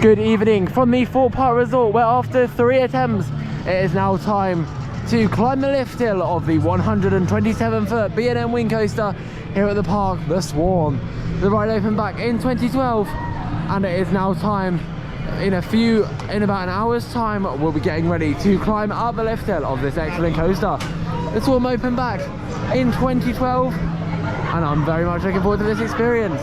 Good evening from the Thorpe Park Resort, where after 3 attempts it is now time to climb the lift hill of the 127-foot B&M wing coaster here at the park, the Swarm. The ride opened back in 2012 and it is now time, in about an hour's time, we'll be getting ready to climb up the lift hill of this excellent coaster. The Swarm opened back in 2012 and I'm very much looking forward to this experience.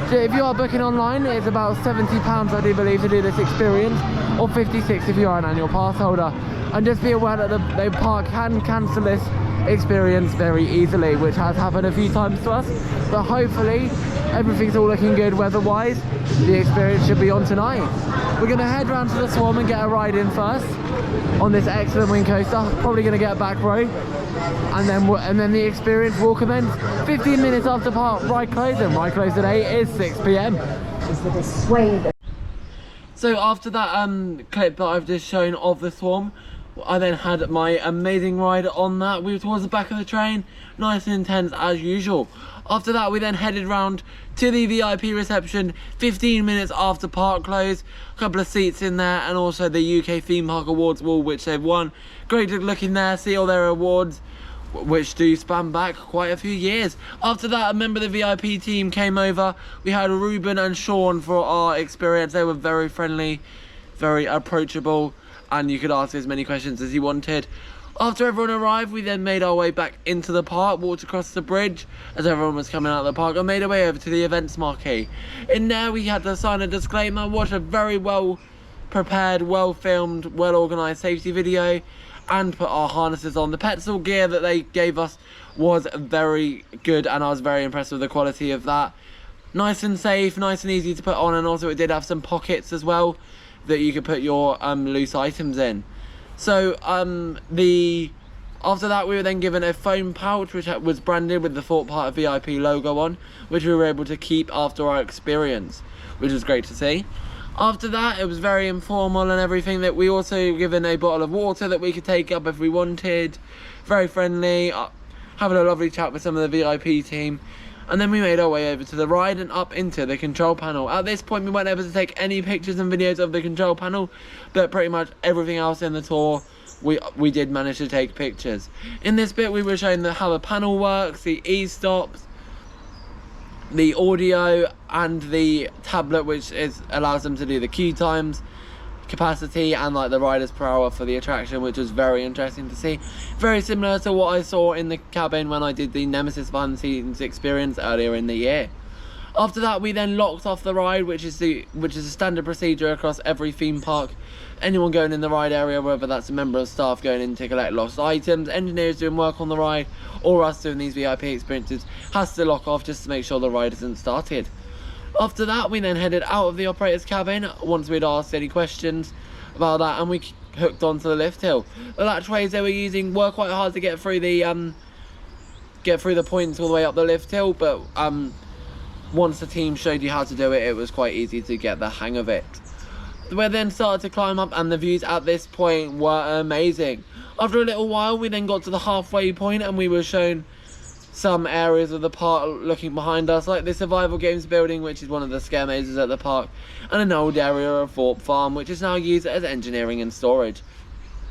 So if you are booking online, it's about £70 I do believe to do this experience, or £56 if you are an annual pass holder. And just be aware that the park can cancel this experience very easily, which has happened a few times to us, but hopefully everything's all looking good weather-wise. The experience should be on tonight. We're going to head round to the Swarm and get a ride in first on this excellent wing coaster. Probably going to get a back row, and then the experience will commence 15 minutes after park ride close, and ride close today is 6 PM. So after that clip that I've just shown of the Swarm, I then had my amazing ride on that. We were towards the back of the train, nice and intense as usual. After that we then headed round to the VIP reception 15 minutes after park close. A couple of seats in there, and also the UK Theme Park Awards wall, which they've won. Great to look in there, see all their awards, which do span back quite a few years. After that, a member of the VIP team came over. We had Ruben and Sean for our experience. They were very friendly, very approachable, and you could ask as many questions as you wanted. After everyone arrived, we then made our way back into the park, walked across the bridge as everyone was coming out of the park, and made our way over to the events marquee. In there we had to sign a disclaimer, watch a very well prepared, well filmed, well organised safety video, and put our harnesses on. The pencil gear that they gave us was very good, and I was very impressed with the quality of that. Nice and safe, nice and easy to put on, and also it did have some pockets as well that you could put your loose items in. So after that we were then given a foam pouch which was branded with the Thorpe Park VIP logo on, which we were able to keep after our experience, which was great to see. After that, it was very informal and everything. That we also given a bottle of water that we could take up if we wanted. Very friendly, having a lovely chat with some of the VIP team. And then we made our way over to the ride and up into the control panel. At this point we weren't able to take any pictures and videos of the control panel, but pretty much everything else in the tour we did manage to take pictures. In this bit we were showing how the panel works, the e-stops, the audio, and the tablet, which allows them to do the queue times, capacity, and like the riders per hour for the attraction, which was very interesting to see. Very similar to what I saw in the cabin when I did the Nemesis behind the scenes experience earlier in the year. After that we then locked off the ride, which is a standard procedure across every theme park. Anyone going in the ride area, whether that's a member of staff going in to collect lost items, engineers doing work on the ride, or us doing these VIP experiences, has to lock off just to make sure the ride isn't started. After that we then headed out of the operator's cabin once we'd asked any questions about that, and we hooked onto the lift hill. The latchways they were using were quite hard to get through the points all the way up the lift hill, but once the team showed you how to do it, it was quite easy to get the hang of it. We then started to climb up, and the views at this point were amazing. After a little while we then got to the halfway point, and we were shown some areas of the park looking behind us, like the Survival Games building, which is one of the scare mazes at the park, and an old area of Thorpe Farm, which is now used as engineering and storage.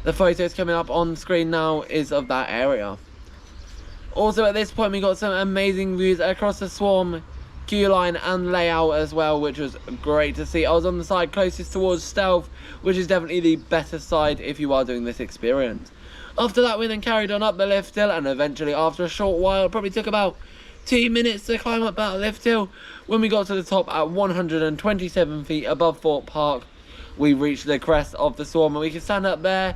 The photos coming up on screen now is of that area. Also at this point we got some amazing views across the Swarm queue line and layout as well, which was great to see. I was on the side closest towards Stealth, which is definitely the better side if you are doing this experience. After that we then carried on up the lift hill, and eventually after a short while, it probably took about 2 minutes to climb up that lift hill, when we got to the top at 127 feet above Thorpe Park, we reached the crest of the Swarm, and we could stand up there.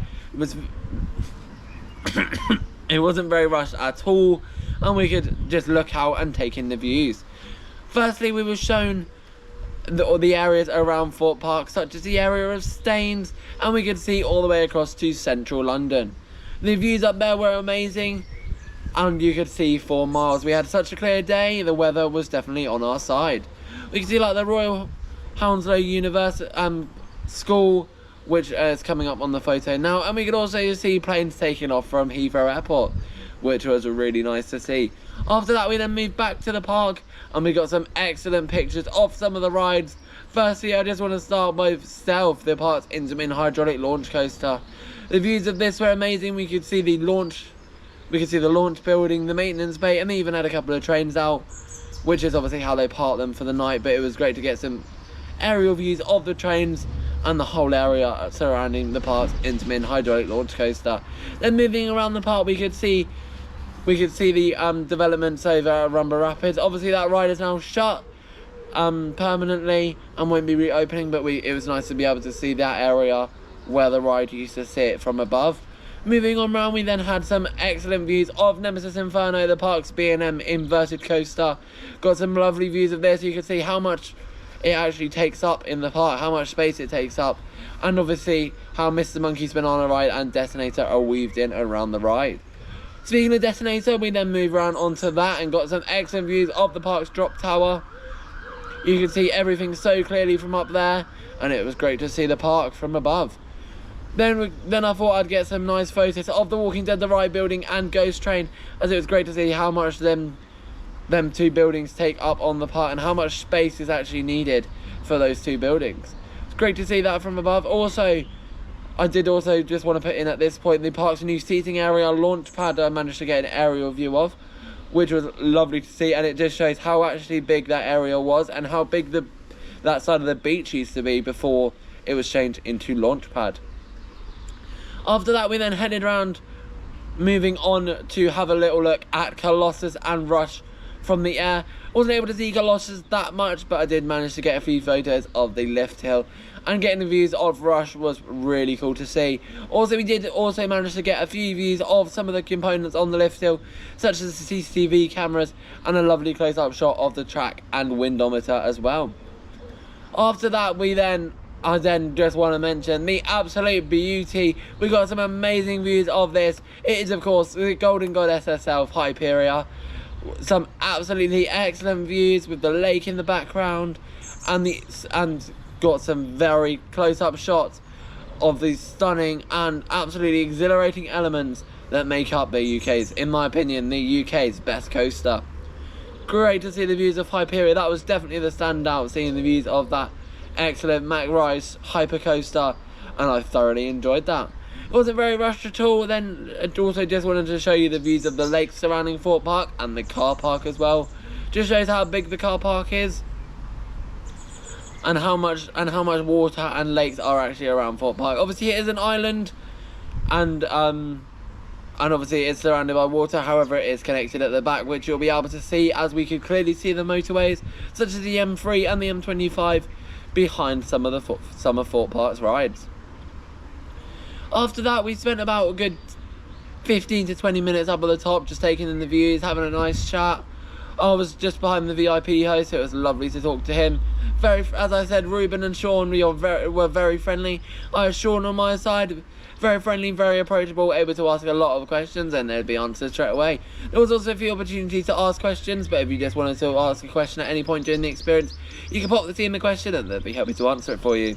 It wasn't very rushed at all, and we could just look out and take in the views. Firstly we were shown the areas around Thorpe Park, such as the area of Staines, and we could see all the way across to central London. The views up there were amazing, and you could see for miles. We had such a clear day, the weather was definitely on our side. We could see like the Royal Hounslow University School, which is coming up on the photo now, and we could also see planes taking off from Heathrow Airport, which was really nice to see. After that we then moved back to the park, and we got some excellent pictures of some of the rides Firstly, I just want to start by Stealth, the park's intimate hydraulic launch coaster. The views of this were amazing. We could see the launch building, the maintenance bay, and they even had a couple of trains out, which is obviously how they park them for the night. But it was great to get some aerial views of the trains and the whole area surrounding the park's intimate hydraulic launch coaster. Then moving around the park, we could see the developments over at Rumba Rapids. Obviously that ride is now shut permanently and won't be reopening, but it was nice to be able to see that area where the ride used to sit from above. Moving on round, we then had some excellent views of Nemesis Inferno, the park's B&M inverted coaster. Got some lovely views of this. You can see how much it actually takes up in the park, how much space it takes up, and obviously how Mr. Monkey's Banana Ride and Detonator are weaved in around the ride. Speaking of Detonator, we then move around onto that and got some excellent views of the park's drop tower. You can see everything so clearly from up there, and it was great to see the park from above. Then I thought I'd get some nice photos of the Walking Dead, the ride building, and Ghost Train, as it was great to see how much them two buildings take up on the park and how much space is actually needed for those two buildings. It's great to see that from above. Also, I did also just want to put in at this point the park's new seating area launch pad I managed to get an aerial view of, which was lovely to see, and it just shows how actually big that area was and how big that side of the beach used to be before it was changed into launch pad. After that, we then headed around, moving on to have a little look at Colossus and Rush from the air. Wasn't able to see Colossus that much, but I did manage to get a few photos of the lift hill, and getting the views of Rush was really cool to see. Also, we did also manage to get a few views of some of the components on the lift hill, such as the CCTV cameras and a lovely close-up shot of the track and windometer as well. After that, I then just want to mention the absolute beauty. We got some amazing views of this. It is, of course, the Golden Goddess herself, Hyperia. Some absolutely excellent views with the lake in the background, and got some very close-up shots of these stunning and absolutely exhilarating elements that make up the UK's, in my opinion, the UK's best coaster. Great to see the views of Hyperia. That was definitely the standout, seeing the views of that excellent Mack Rice hyper coaster, and I thoroughly enjoyed that. It wasn't very rushed at all. Then I also just wanted to show you the views of the lakes surrounding Thorpe Park and the car park as well. Just shows how big the car park is and how much water and lakes are actually around Thorpe Park. Obviously it is an island, and obviously it's surrounded by water. However, it is connected at the back, which you'll be able to see, as we could clearly see the motorways such as the M3 and the M25 behind some of Thorpe Park's rides. After that, we spent about a good 15 to 20 minutes up at the top, just taking in the views, having a nice chat. I was just behind the VIP host, so it was lovely to talk to him. As I said, Ruben and Sean were very friendly. I had Sean on my side, very friendly, very approachable, able to ask a lot of questions, and they'd be answered straight away. There was also a few opportunities to ask questions, but if you just wanted to ask a question at any point during the experience, you can pop the team a question and they'd be happy to answer it for you.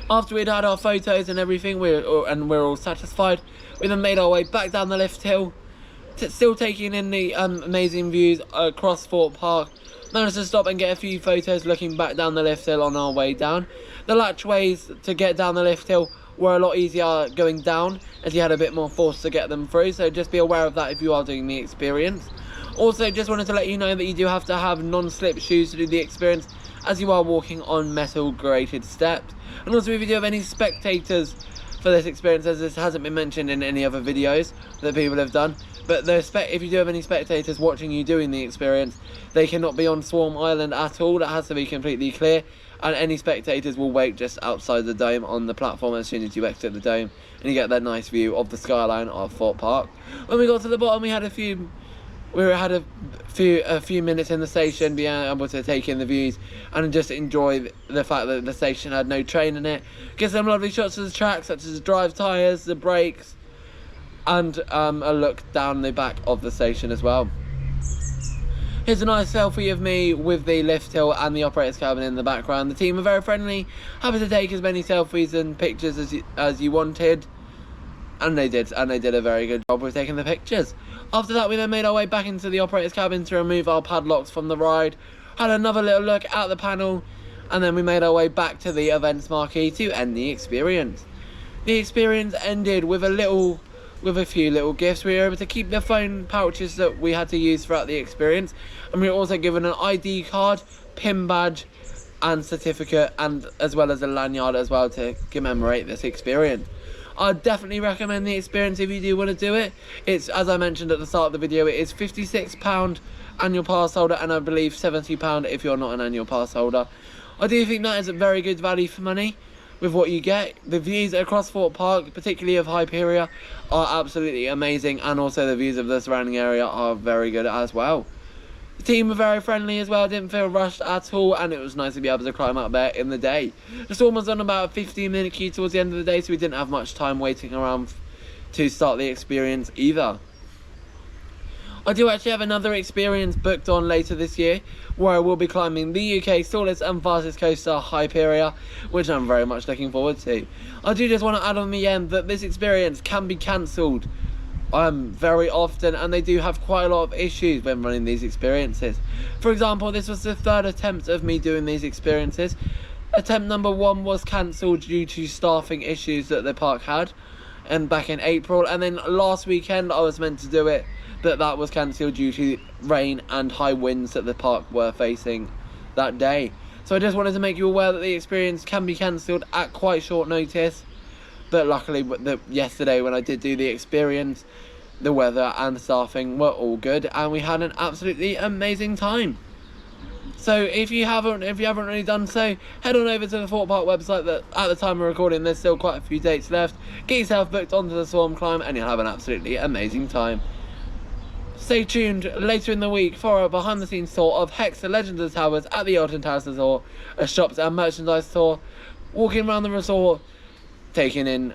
After we'd had our photos and everything, we're all satisfied, we then made our way back down the lift hill, still taking in the amazing views across Thorpe Park. Managed to stop and get a few photos looking back down the lift hill on our way down. The latchways to get down the lift hill were a lot easier going down, as you had a bit more force to get them through, so just be aware of that if you are doing the experience. Also, just wanted to let you know that you do have to have non-slip shoes to do the experience, as you are walking on metal grated steps. And also, if you do have any spectators for this experience, as this hasn't been mentioned in any other videos that people have done, but if you do have any spectators watching you doing the experience, they cannot be on Swarm Island at all. That has to be completely clear, and any spectators will wait just outside the dome on the platform as soon as you exit the dome, and you get that nice view of the skyline of Thorpe Park. When we got to the bottom, we had a few minutes in the station, being able to take in the views and just enjoy the fact that the station had no train in it. Get some lovely shots of the track, such as the drive tyres, the brakes, and a look down the back of the station as well. Here's a nice selfie of me with the lift hill and the operator's cabin in the background. The team were very friendly, happy to take as many selfies and pictures as you wanted, and they did a very good job with taking the pictures. After that, we then made our way back into the operator's cabin to remove our padlocks from the ride. had another little look at the panel, and then we made our way back to the events marquee to end the experience. The experience ended with a few little gifts. We were able to keep the phone pouches that we had to use throughout the experience, and we were also given an ID card, pin badge and certificate, and as well as a lanyard as well to commemorate this experience. I'd definitely recommend the experience if you do want to do it. It's, as I mentioned at the start of the video, it is £56 annual pass holder, and I believe £70 if you're not an annual pass holder. I do think that is a very good value for money with what you get. The views across Thorpe Park, particularly of Hyperia, are absolutely amazing, and also the views of the surrounding area are very good as well. The team were very friendly as well, didn't feel rushed at all, and it was nice to be able to climb up there in the day. The storm was on about a 15-minute queue towards the end of the day, so we didn't have much time waiting around to start the experience either. I do actually have another experience booked on later this year, where I will be climbing the UK's tallest and fastest coaster, Hyperia, which I'm very much looking forward to. I do just want to add on the end that this experience can be cancelled very often, and they do have quite a lot of issues when running these experiences. For example, this was the third attempt of me doing these experiences. Attempt number 1 was cancelled due to staffing issues that the park had, and back in April, and then last weekend I was meant to do it, but that was cancelled due to rain and high winds that the park were facing that day. So I just wanted to make you aware that the experience can be cancelled at quite short notice. But luckily, yesterday when I did do the experience, the weather and the staffing were all good, and we had an absolutely amazing time. So if you haven't already done so, head on over to the Thorpe Park website. That at the time of recording, there's still quite a few dates left. Get yourself booked onto the Swarm Climb, and you'll have an absolutely amazing time. Stay tuned later in the week for a behind-the-scenes tour of Hex, the Legend of the Towers at the Alton Towers Resort, a shops and merchandise tour, walking around the resort, taking in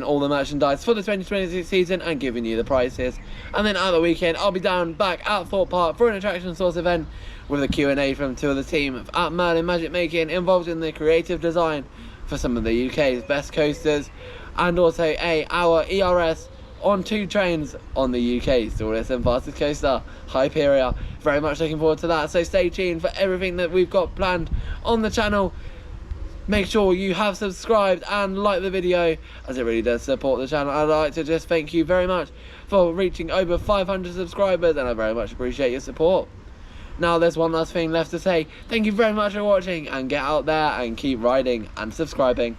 all the merchandise for the 2026 season and giving you the prices. And then at the weekend, I'll be down back at Thorpe Park for an attraction source event with a Q&A from 2 of the team at Merlin Magic Making, involved in the creative design for some of the UK's best coasters, and also our ERS on 2 trains on the UK's tallest and fastest coaster, Hyperia. Very much looking forward to that, so stay tuned for everything that we've got planned on the channel. Make sure you have subscribed and like the video, as it really does support the channel. I'd like to just thank you very much for reaching over 500 subscribers, and I very much appreciate your support. Now there's one last thing left to say. Thank you very much for watching, and get out there and keep riding and subscribing.